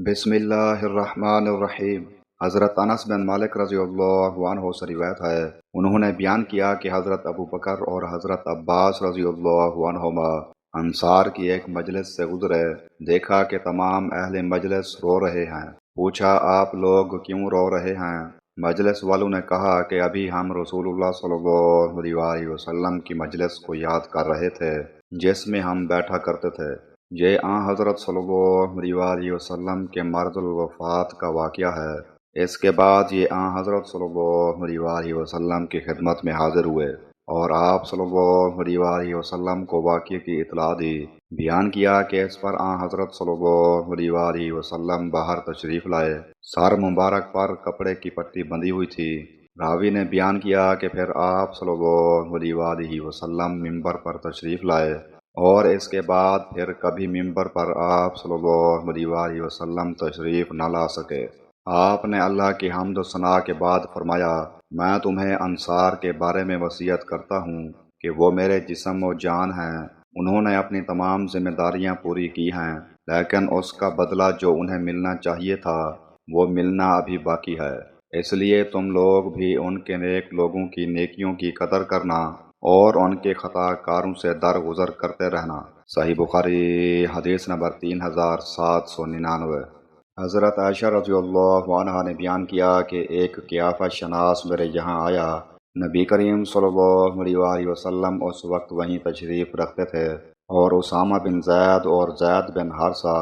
بسم اللہ الرحمن الرحیم۔ حضرت انس بن مالک رضی اللہ عنہ سے روایت ہے، انہوں نے بیان کیا کہ حضرت ابو بکر اور حضرت عباس رضی اللہ عنہما انصار کی ایک مجلس سے گزرے، دیکھا کہ تمام اہل مجلس رو رہے ہیں۔ پوچھا، آپ لوگ کیوں رو رہے ہیں؟ مجلس والوں نے کہا کہ ابھی ہم رسول اللہ صلی اللہ علیہ وسلم کی مجلس کو یاد کر رہے تھے جس میں ہم بیٹھا کرتے تھے۔ یہ حضرت صلی اللہ علیہ وسلم کے مرض الوفات کا واقعہ ہے۔ اس کے بعد یہ حضرت صلی اللہ علیہ وسلم کی خدمت میں حاضر ہوئے اور آپ صلی اللہ علیہ وسلم کو واقعے کی اطلاع دی۔ بیان کیا کہ اس پر حضرت صلی اللہ علیہ وسلم باہر تشریف لائے۔ سر مبارک پر کپڑے کی پٹی بندھی ہوئی تھی۔ راوی نے بیان کیا کہ پھر آپ صلی اللہ علیہ وسلم ممبر پر تشریف لائے اور اس کے بعد پھر کبھی ممبر پر آپ صلی اللہ علیہ وسلم تشریف نہ لا سکے۔ آپ نے اللہ کی حمد و ثناء کے بعد فرمایا، میں تمہیں انصار کے بارے میں وصیت کرتا ہوں کہ وہ میرے جسم و جان ہیں۔ انہوں نے اپنی تمام ذمہ داریاں پوری کی ہیں، لیکن اس کا بدلہ جو انہیں ملنا چاہیے تھا وہ ملنا ابھی باقی ہے۔ اس لیے تم لوگ بھی ان کے نیک لوگوں کی نیکیوں کی قدر کرنا اور ان کے خطا کاروں سے درگزر کرتے رہنا۔ صحیح بخاری حدیث نمبر 3799۔ حضرت عائشہ رضی اللہ عنہا نے بیان کیا کہ ایک قیافہ شناس میرے یہاں آیا۔ نبی کریم صلی اللہ علیہ وسلم اس وقت وہیں تشریف رکھتے تھے اور اسامہ بن زید اور زید بن حارثہ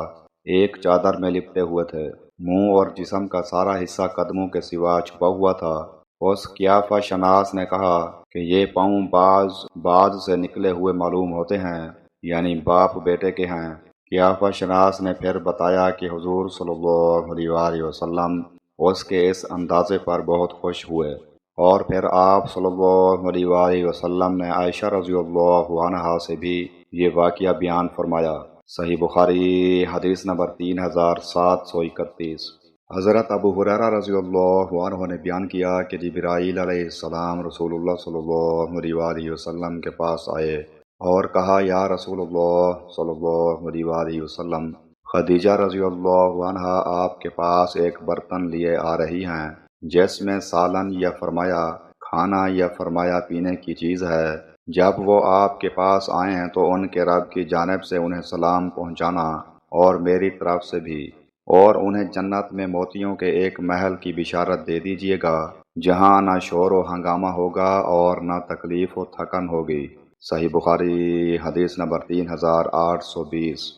ایک چادر میں لپٹے ہوئے تھے۔ منہ اور جسم کا سارا حصہ قدموں کے سوا چھپا ہوا تھا۔ اس قیافہ شناس نے کہا کہ یہ پاؤں باز سے نکلے ہوئے معلوم ہوتے ہیں، یعنی باپ بیٹے کے ہیں۔ قیافہ شناس نے پھر بتایا کہ حضور صلی اللہ علیہ وسلم اس کے اس اندازے پر بہت خوش ہوئے، اور پھر آپ صلی اللہ علیہ وسلم نے عائشہ رضی اللہ عنہا سے بھی یہ واقعہ بیان فرمایا۔ صحیح بخاری حدیث نمبر 3731۔ حضرت ابو ہریرہ رضی اللہ عنہ نے بیان کیا کہ جبرائیل علیہ السلام رسول اللہ صلی اللہ علیہ وسلم کے پاس آئے اور کہا، یا رسول اللہ صلی اللہ علیہ وسلم، خدیجہ رضی اللہ عنہا آپ کے پاس ایک برتن لیے آ رہی ہیں جس میں سالن یا فرمایا کھانا یا فرمایا پینے کی چیز ہے۔ جب وہ آپ کے پاس آئیں تو ان کے رب کی جانب سے انہیں سلام پہنچانا اور میری طرف سے بھی، اور انہیں جنت میں موتیوں کے ایک محل کی بشارت دے دیجیے گا جہاں نہ شور و ہنگامہ ہوگا اور نہ تکلیف و تھکن ہوگی۔ صحیح بخاری حدیث نمبر 3820۔